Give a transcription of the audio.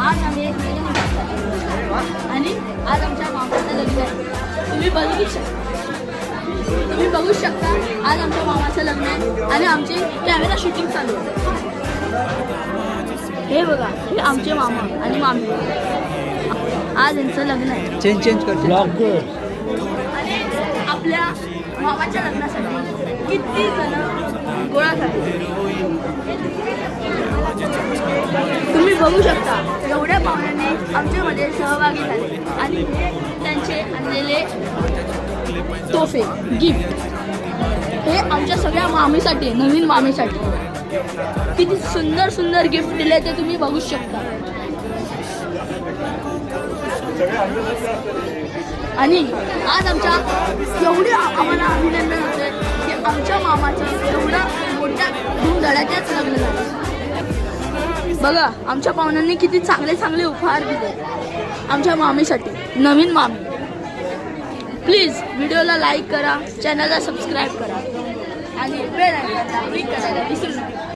आज आम्ही एक आणि आज आमच्या मामाचं लग्न आहे. तुम्ही बघू शकता आज आमच्या मामाचं लग्न आहे आणि आमची कॅमेरा शूटिंग चालू आहे. हे बघा, हे आमचे मामा आणि मामी. आज यांचं लग्न आहे. चेंज करतो. आणि आपल्या मामाच्या लग्नासाठी किती जण गोळा झाले तुम्ही बघू शकता. एवढ्या पाहुण्यांनी आमच्यामध्ये सहभागी झाले आणि हे त्यांचे आणलेले तोफे गिफ्ट हे आमच्या सगळ्या मामीसाठी, नवीन मामीसाठी किती सुंदर सुंदर गिफ्ट दिले ते तुम्ही बघू शकता. आणि आज आमच्या एवढे आम्हाला अभिनंदन होते की आमच्या मामाचं एवढं मोठ्या धूमधडाक्यात लग्न झालं. बघा, आमच्या पाहुण्यांनी किती चांगले चांगले उपहार दिले आमच्या मामीसाठी, नवीन मामी. प्लीज व्हिडिओला लाईक करा, चॅनलला सबस्क्राईब करा आणि बेल आयकॉनला क्लिक करायला विसरू नका.